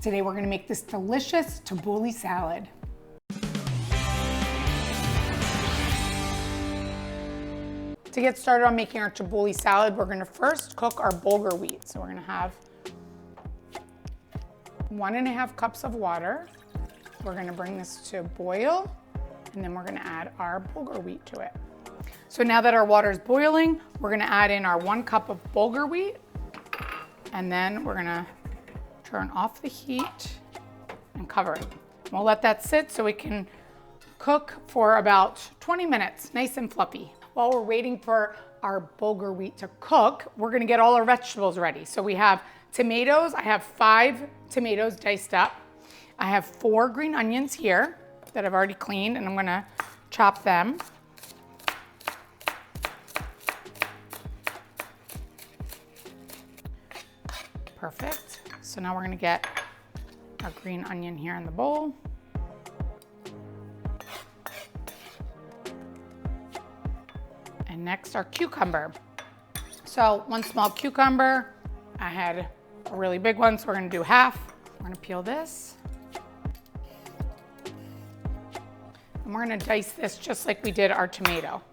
Today we're gonna make this delicious Tabouli salad. To get started on making our Tabouli salad, we're gonna first cook our bulgur wheat. So we're gonna have 1.5 cups of water. We're gonna bring this to a boil, and then we're gonna add our bulgur wheat to it. So now that our water is boiling, we're gonna add in our 1 cup of bulgur wheat, and then we're gonna turn off the heat and cover it. We'll let that sit so it can cook for about 20 minutes, nice and fluffy. While we're waiting for our bulgur wheat to cook, we're gonna get all our vegetables ready. So we have tomatoes. I have 5 tomatoes diced up. I have 4 green onions here that I've already cleaned, and I'm gonna chop them. Perfect. So now we're gonna get our green onion here in the bowl. And next, our cucumber. So 1 small cucumber. I had a really big one, so we're gonna do half. We're gonna peel this. And we're gonna dice this just like we did our tomato.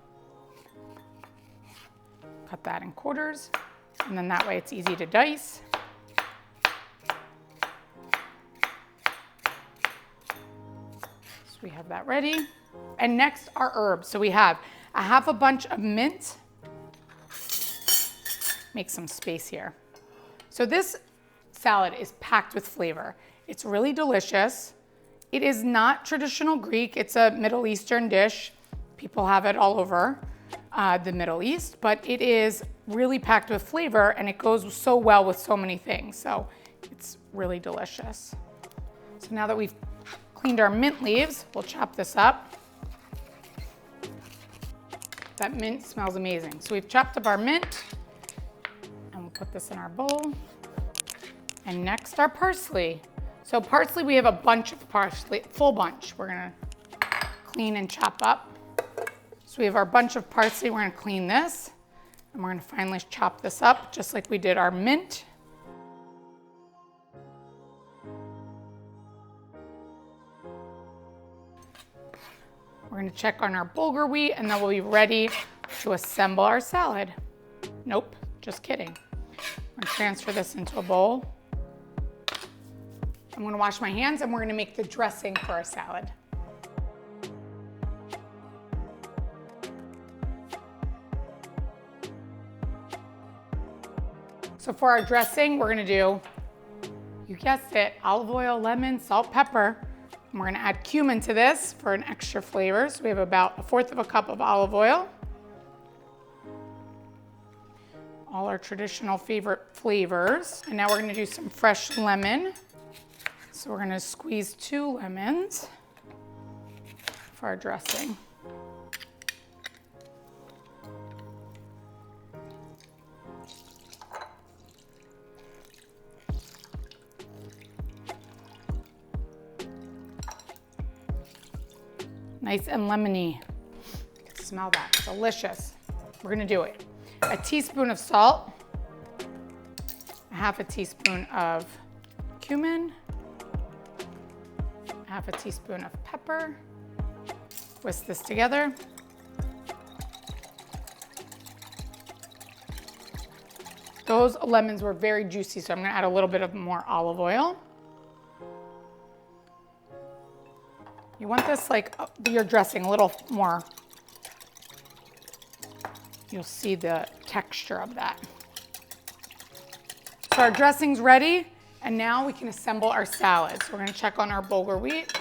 Cut that in quarters, and then that way it's easy to dice. So we have that ready. And next, our herbs. So we have a half a bunch of mint. Make some space here. So this salad is packed with flavor. It's really delicious. It is not traditional Greek. It's a Middle Eastern dish. People have it all over the Middle East, but it is really packed with flavor, and it goes so well with so many things. So it's really delicious. So now that we've cleaned our mint leaves, we'll chop this up. That mint smells amazing. So we've chopped up our mint, and we'll put this in our bowl. And next, our parsley. So parsley, we have a bunch of parsley, full bunch. We're gonna clean and chop up. So we have our bunch of parsley. We're gonna clean this, and we're gonna finally chop this up just like we did our mint. We're gonna check on our bulgur wheat, and then we'll be ready to assemble our salad. Nope, just kidding. I'm gonna transfer this into a bowl. I'm gonna wash my hands, and we're gonna make the dressing for our salad. So for our dressing, we're gonna do, you guessed it, olive oil, lemon, salt, pepper. And we're gonna add cumin to this for an extra flavor. So we have about 1/4 cup of olive oil. All our traditional favorite flavors. And now we're gonna do some fresh lemon. So we're gonna squeeze 2 lemons for our dressing. Nice and lemony. Smell that, delicious. We're gonna do it. A teaspoon of salt, a 1/2 teaspoon of cumin, 1/2 teaspoon of pepper. Whisk this together. Those lemons were very juicy, so I'm gonna add a little bit of more olive oil. You want this like your dressing a little more. You'll see the texture of that. So our dressing's ready, and now we can assemble our salad. So we're gonna check on our bulgur wheat.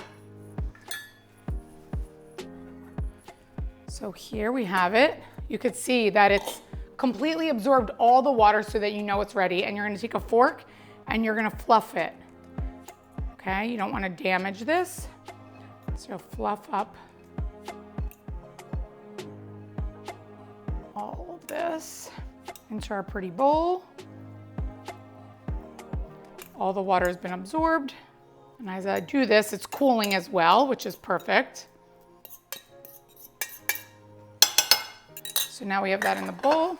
So here we have it. You could see that it's completely absorbed all the water so that you know it's ready, and you're gonna take a fork and you're gonna fluff it. Okay, you don't wanna damage this. So fluff up all of this into our pretty bowl. All the water has been absorbed. And as I do this, it's cooling as well, which is perfect. So now we have that in the bowl.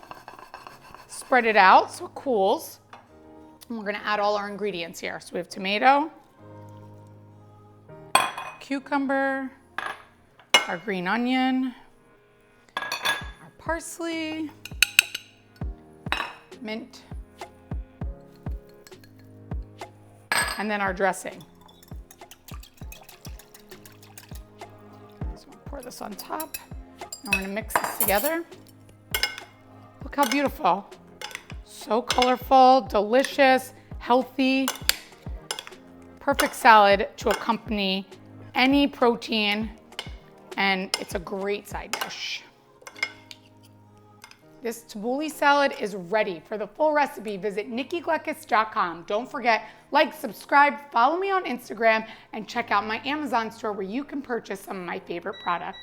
Spread it out so it cools. And we're gonna add all our ingredients here. So we have tomato, cucumber, our green onion, our parsley, mint, and then our dressing. So we'll pour this on top, and we're gonna mix this together. Look how beautiful. So colorful, delicious, healthy. Perfect salad to accompany any protein, and it's a great side dish. This tabbouleh salad is ready. For the full recipe, visit nikkigleckis.com. Don't forget, like, subscribe, follow me on Instagram, and check out my Amazon store where you can purchase some of my favorite products.